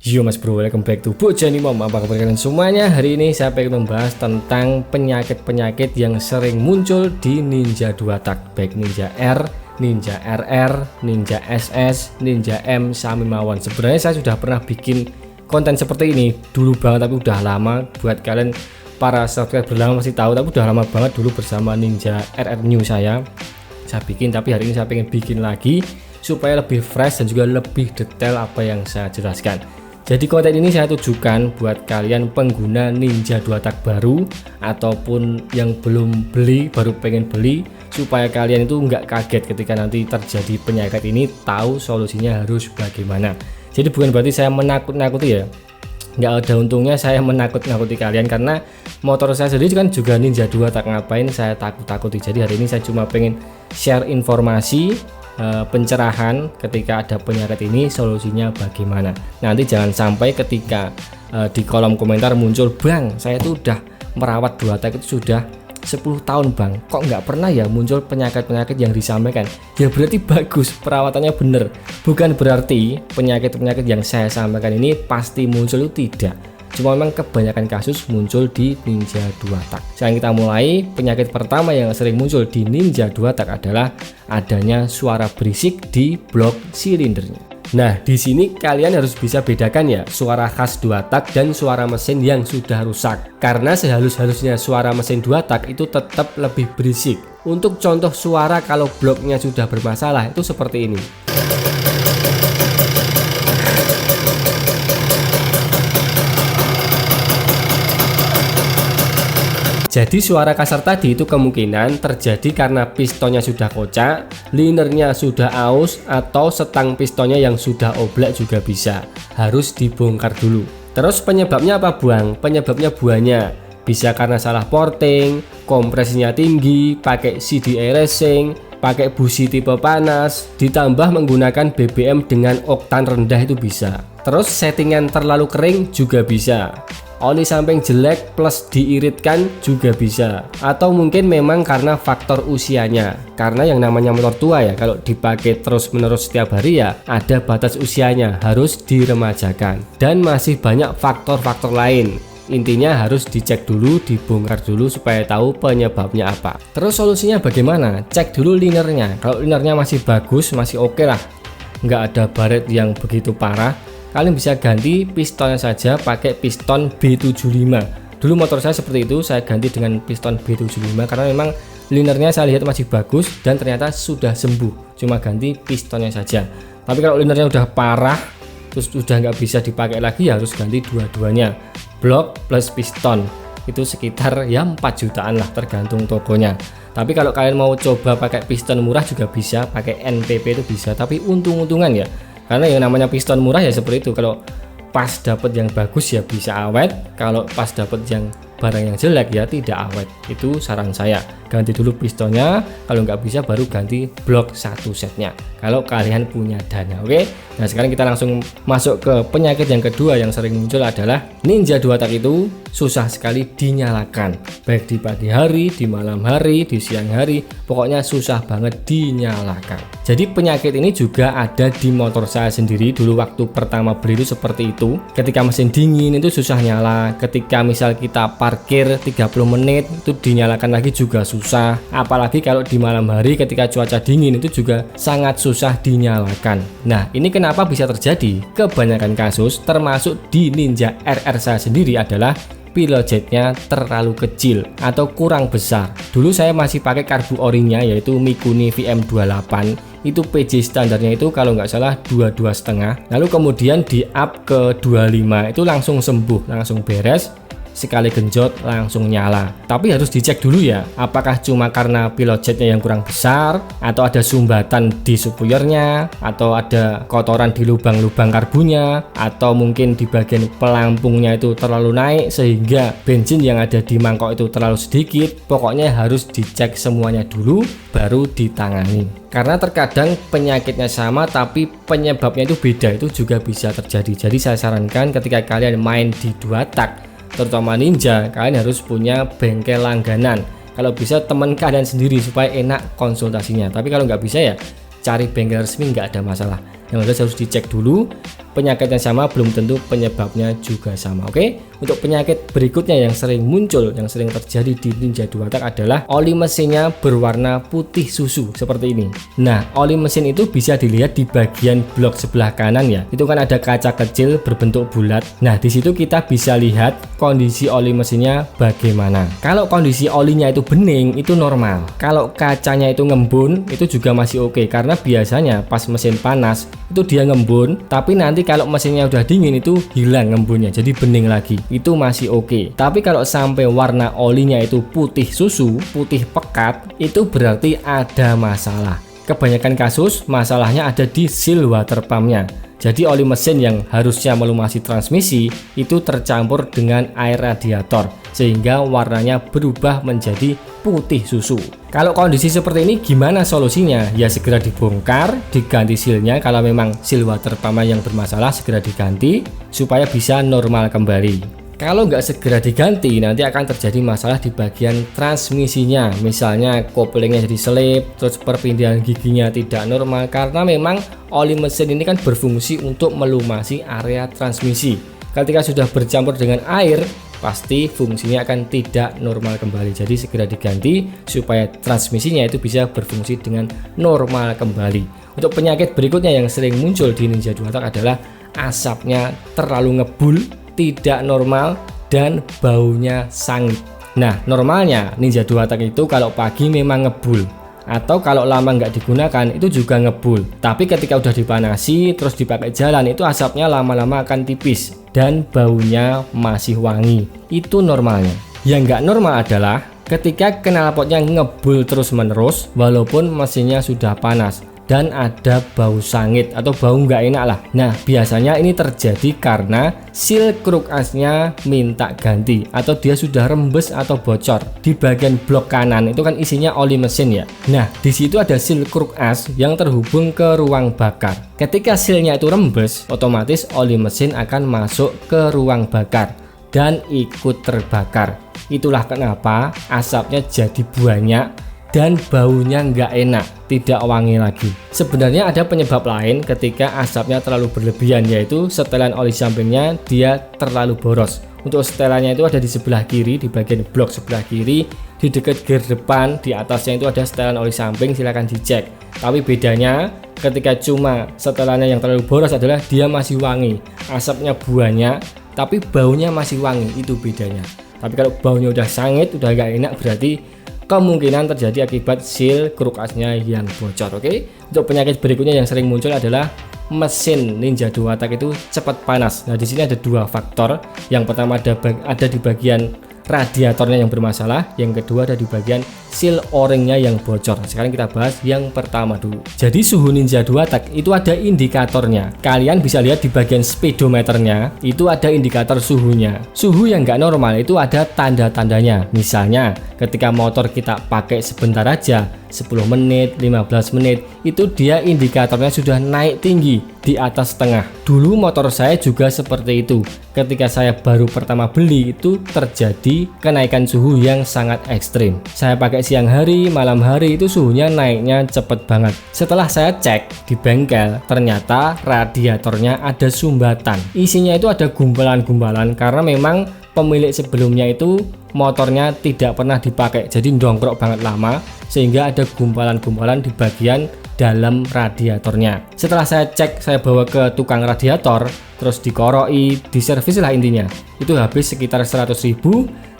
Yo mas bro, welcome back to Bojani Mom. Apa kabar kalian semuanya? Hari ini saya pengen membahas tentang penyakit-penyakit yang sering muncul di Ninja 2 Tak, baik Ninja R, Ninja RR, Ninja SS, Ninja M, Shamimawan. Sebenarnya saya sudah pernah bikin konten seperti ini dulu banget, tapi udah lama. Buat kalian para subscriber lama masih tahu, tapi udah lama banget dulu bersama Ninja RR New saya bikin. Tapi hari ini saya pengen bikin lagi supaya lebih fresh dan juga lebih detail apa yang saya jelaskan. Jadi konten ini saya tujukan buat kalian pengguna Ninja 2 Tak baru ataupun yang belum beli, baru pengen beli, supaya kalian itu nggak kaget ketika nanti terjadi penyakit ini, tahu solusinya harus bagaimana. Jadi bukan berarti saya menakut-nakuti ya, nggak ada untungnya saya menakut-nakuti kalian, karena motor saya sendiri kan juga Ninja 2 Tak, ngapain saya takut-takuti. Jadi hari ini saya cuma pengen share informasi, pencerahan ketika ada penyakit ini, solusinya bagaimana. Nanti jangan sampai ketika di kolom komentar muncul, "Bang, saya tuh udah merawat 2 Tak itu sudah 10 tahun bang, kok nggak pernah ya muncul penyakit-penyakit yang disampaikan." Ya berarti bagus, perawatannya bener. Bukan berarti penyakit-penyakit yang saya sampaikan ini pasti muncul, itu tidak. Cuma memang kebanyakan kasus muncul di Ninja 2 Tak. Sekarang kita mulai. Penyakit pertama yang sering muncul di Ninja 2 Tak adalah adanya suara berisik di blok silindernya. Nah, di sini kalian harus bisa bedakan ya suara khas 2 Tak dan suara mesin yang sudah rusak. Karena sehalus-halusnya suara mesin 2 Tak itu tetap lebih berisik. Untuk contoh suara kalau bloknya sudah bermasalah itu seperti ini. Jadi suara kasar tadi itu kemungkinan terjadi karena pistonnya sudah kocak, linernya sudah aus, atau setang pistonnya yang sudah oblak juga bisa. Harus dibongkar dulu. Terus penyebabnya apa buang? Penyebabnya banyak. Bisa karena salah porting, kompresinya tinggi, pakai CDI racing, pakai busi tipe panas, ditambah menggunakan BBM dengan oktan rendah itu bisa. Terus settingan terlalu kering juga bisa. Oli samping jelek plus diiritkan juga bisa. Atau mungkin memang karena faktor usianya. Karena yang namanya motor tua ya, kalau dipakai terus menerus setiap hari ya ada batas usianya, harus diremajakan. Dan masih banyak faktor-faktor lain. Intinya harus dicek dulu, dibongkar dulu supaya tahu penyebabnya apa. Terus solusinya bagaimana? Cek dulu linernya. Kalau linernya masih bagus, masih oke lah, nggak ada baret yang begitu parah, kalian bisa ganti pistonnya saja pakai piston B75. Dulu motor saya seperti itu, saya ganti dengan piston B75 karena memang linernya saya lihat masih bagus dan ternyata sudah sembuh, cuma ganti pistonnya saja. Tapi kalau linernya udah parah, terus udah nggak bisa dipakai lagi, harus ganti dua-duanya, blok plus piston. Itu sekitar ya 4 jutaan lah, tergantung tokonya. Tapi kalau kalian mau coba pakai piston murah juga bisa, pakai NPP itu bisa, tapi untung-untungan ya. Karena yang namanya piston murah ya seperti itu, kalau pas dapat yang bagus ya bisa awet, kalau pas dapat yang barang yang jelek ya tidak awet. Itu saran saya, ganti dulu pistonnya, kalau nggak bisa baru ganti blok satu setnya kalau kalian punya dana. Oke, nah sekarang kita langsung masuk ke penyakit yang kedua yang sering muncul adalah Ninja 2 Tak itu susah sekali dinyalakan, baik di pagi hari, di malam hari, di siang hari, pokoknya susah banget dinyalakan. Jadi penyakit ini juga ada di motor saya sendiri. Dulu waktu pertama beli itu seperti itu, ketika mesin dingin itu susah nyala, ketika misal kita parkir 30 menit itu dinyalakan lagi juga susah, apalagi kalau di malam hari ketika cuaca dingin itu juga sangat susah dinyalakan. Nah, ini kenapa bisa terjadi? Kebanyakan kasus termasuk di Ninja RR saya sendiri adalah pilot jetnya terlalu kecil atau kurang besar. Dulu saya masih pakai karbu orinya yaitu Mikuni VM28. Itu PJ standarnya itu kalau nggak salah 22,5. Lalu kemudian di up ke 25 itu langsung sembuh, langsung beres. Sekali genjot langsung nyala. Tapi harus dicek dulu ya, apakah cuma karena pilot jetnya yang kurang besar, atau ada sumbatan di suppliernya, atau ada kotoran di lubang-lubang karbunya, atau mungkin di bagian pelampungnya itu terlalu naik sehingga bensin yang ada di mangkok itu terlalu sedikit. Pokoknya harus dicek semuanya dulu baru ditangani. Karena terkadang penyakitnya sama tapi penyebabnya itu beda, itu juga bisa terjadi. Jadi saya sarankan ketika kalian main di 2 Tak, terutama Ninja, kalian harus punya bengkel langganan. Kalau bisa teman kalian sendiri supaya enak konsultasinya. Tapi kalau nggak bisa ya cari bengkel resmi, nggak ada masalah. Yang harus dicek dulu. Penyakitnya sama belum tentu penyebabnya juga sama. Oke. Untuk penyakit berikutnya yang sering muncul, yang sering terjadi di Ninja 2 tak adalah oli mesinnya berwarna putih susu seperti ini. Nah, oli mesin itu bisa dilihat di bagian blok sebelah kanan ya. Itu kan ada kaca kecil berbentuk bulat. Nah, di situ kita bisa lihat kondisi oli mesinnya bagaimana. Kalau kondisi olinya itu bening, itu normal. Kalau kacanya itu ngembun, itu juga masih oke, karena biasanya pas mesin panas itu dia ngembun, tapi nanti kalau mesinnya udah dingin itu hilang ngembunnya, jadi bening lagi. Itu masih oke. Tapi kalau sampai warna olinya itu putih susu, putih pekat, itu berarti ada masalah. Kebanyakan kasus masalahnya ada di seal water pumpnya. Jadi oli mesin yang harusnya melumasi transmisi itu tercampur dengan air radiator sehingga warnanya berubah menjadi putih susu. Kalau kondisi seperti ini gimana solusinya? Ya segera dibongkar, diganti sealnya. Kalau memang seal water pump yang bermasalah segera diganti supaya bisa normal kembali. Kalau nggak segera diganti, nanti akan terjadi masalah di bagian transmisinya. Misalnya koplingnya jadi selip, terus perpindahan giginya tidak normal, karena memang oli mesin ini kan berfungsi untuk melumasi area transmisi. Ketika sudah bercampur dengan air, pasti fungsinya akan tidak normal kembali. Jadi segera diganti supaya transmisinya itu bisa berfungsi dengan normal kembali. Untuk penyakit berikutnya yang sering muncul di Ninja 2 tak adalah asapnya terlalu ngebul, tidak normal, dan baunya sangit. Nah, normalnya Ninja 2 tak itu kalau pagi memang ngebul, atau kalau lama nggak digunakan itu juga ngebul. Tapi ketika udah dipanasi terus dipakai jalan, itu asapnya lama-lama akan tipis dan baunya masih wangi. Itu normalnya. Yang nggak normal adalah ketika knalpotnya ngebul terus menerus walaupun mesinnya sudah panas dan ada bau sangit atau bau nggak enak lah. Nah, biasanya ini terjadi karena seal kruk asnya minta ganti atau dia sudah rembes atau bocor. Di bagian blok kanan itu kan isinya oli mesin ya. Nah, di situ ada seal kruk as yang terhubung ke ruang bakar. Ketika sealnya itu rembes, otomatis oli mesin akan masuk ke ruang bakar dan ikut terbakar. Itulah kenapa asapnya jadi banyak dan baunya nggak enak, tidak wangi lagi. Sebenarnya ada penyebab lain ketika asapnya terlalu berlebihan, yaitu setelan oli sampingnya dia terlalu boros. Untuk setelannya itu ada di sebelah kiri, di bagian blok sebelah kiri, di dekat gear depan, di atasnya itu ada setelan oli samping, silahkan dicek. Tapi bedanya ketika cuma setelannya yang terlalu boros adalah dia masih wangi, asapnya banyak, tapi baunya masih wangi, itu bedanya. Tapi kalau baunya udah sangit, udah nggak enak, berarti kemungkinan terjadi akibat seal kruk asnya yang bocor. Oke. Untuk penyakit berikutnya yang sering muncul adalah mesin Ninja 2 tak itu cepat panas. Nah, di sini ada dua faktor. Yang pertama ada di bagian radiatornya yang bermasalah, yang kedua ada di bagian seal o-ringnya yang bocor. Sekarang kita bahas yang pertama dulu. Jadi suhu Ninja 2 tak itu ada indikatornya. Kalian bisa lihat di bagian speedometernya itu ada indikator suhunya. Suhu yang nggak normal itu ada tanda-tandanya. Misalnya ketika motor kita pakai sebentar aja, 10 menit, 15 menit, itu dia indikatornya sudah naik tinggi di atas setengah. Dulu motor saya juga seperti itu. Ketika saya baru pertama beli itu terjadi kenaikan suhu yang sangat ekstrim. Saya pakai siang hari, malam hari itu suhunya naiknya cepet banget. Setelah saya cek di bengkel, ternyata radiatornya ada sumbatan. Isinya itu ada gumpalan-gumpalan karena memang pemilik sebelumnya itu motornya tidak pernah dipakai, jadi ndongkrok banget lama sehingga ada gumpalan-gumpalan di bagian dalam radiatornya. Setelah saya cek, saya bawa ke tukang radiator, terus dikoroi, diservis lah intinya. Itu habis sekitar 100.000,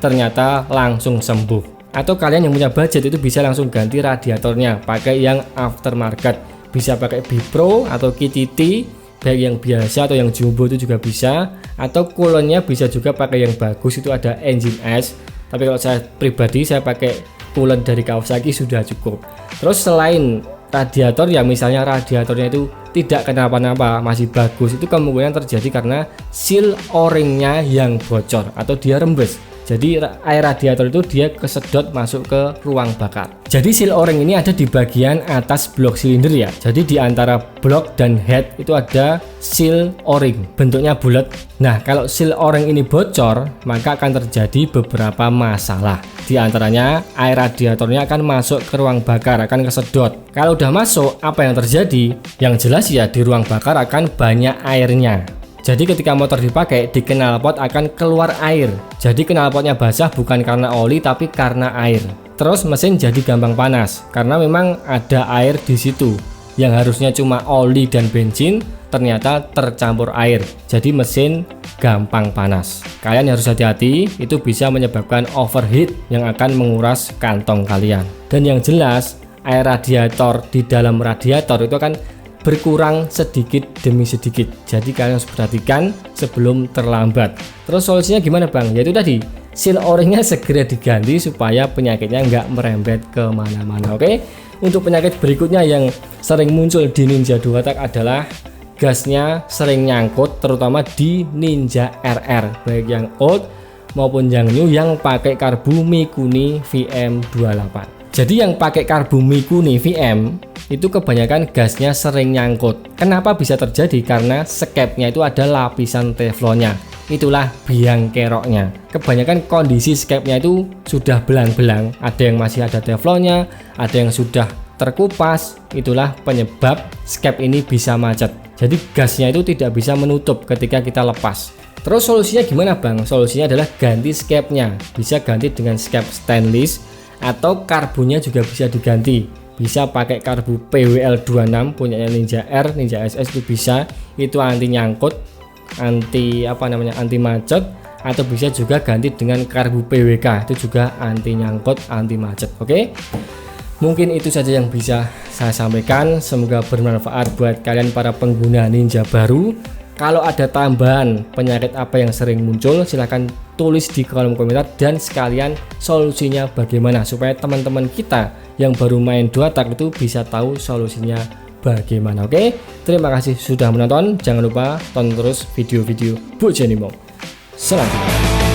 ternyata langsung sembuh. Atau kalian yang punya budget itu bisa langsung ganti radiatornya, pakai yang aftermarket. Bisa pakai Bipro atau KTT, baik yang biasa atau yang jumbo itu juga bisa. Atau kulonnya bisa juga pakai yang bagus, itu ada Engine S. Tapi kalau saya pribadi, saya pakai kulon dari Kawasaki sudah cukup. Terus selain radiator ya, misalnya radiatornya itu tidak kenapa-napa, masih bagus, itu kemungkinan terjadi karena seal o-ringnya yang bocor atau dia rembes. Jadi air radiator itu dia kesedot masuk ke ruang bakar. Jadi seal o-ring ini ada di bagian atas blok silinder ya. Jadi di antara blok dan head itu ada seal o-ring, bentuknya bulat. Nah, kalau seal o-ring ini bocor, maka akan terjadi beberapa masalah. Di antaranya air radiatornya akan masuk ke ruang bakar, akan kesedot. Kalau udah masuk, apa yang terjadi? Yang jelas ya di ruang bakar akan banyak airnya. Jadi ketika motor dipakai, di knalpot akan keluar air. Jadi knalpotnya basah bukan karena oli tapi karena air. Terus mesin jadi gampang panas karena memang ada air di situ. Yang harusnya cuma oli dan bensin ternyata tercampur air. Jadi mesin gampang panas. Kalian harus hati-hati, itu bisa menyebabkan overheat yang akan menguras kantong kalian. Dan yang jelas, air radiator di dalam radiator itu akan berkurang sedikit demi sedikit. Jadi kalian harus perhatikan sebelum terlambat. Terus solusinya gimana bang? Yaitu tadi, seal o-ringnya segera diganti supaya penyakitnya nggak merembet kemana-mana. Oke. Untuk penyakit berikutnya yang sering muncul di Ninja 2 Tak adalah gasnya sering nyangkut, terutama di Ninja RR, baik yang old maupun yang new yang pakai karbu Mikuni VM28. Jadi yang pakai karbu Mikuni VM itu kebanyakan gasnya sering nyangkut. Kenapa bisa terjadi? Karena skepnya itu ada lapisan teflonnya. Itulah biang keroknya. Kebanyakan kondisi skepnya itu sudah belang-belang. Ada yang masih ada teflonnya, ada yang sudah terkupas. Itulah penyebab skep ini bisa macet. Jadi gasnya itu tidak bisa menutup ketika kita lepas. Terus solusinya gimana bang? Solusinya adalah ganti skepnya. Bisa ganti dengan skep stainless atau karbunya juga bisa diganti. Bisa pakai karbu PWL26 punyanya Ninja R, Ninja SS itu bisa. Itu anti nyangkut, anti macet, atau bisa juga ganti dengan karbu PWK, itu juga anti nyangkut, anti macet. Oke. Mungkin itu saja yang bisa saya sampaikan. Semoga bermanfaat buat kalian para pengguna Ninja baru. Kalau ada tambahan penyakit apa yang sering muncul, silahkan tulis di kolom komentar dan sekalian solusinya bagaimana supaya teman-teman kita yang baru main 2 Tak itu bisa tahu solusinya bagaimana. Oke, terima kasih sudah menonton. Jangan lupa tonton terus video-video Bu Jenimo selanjutnya.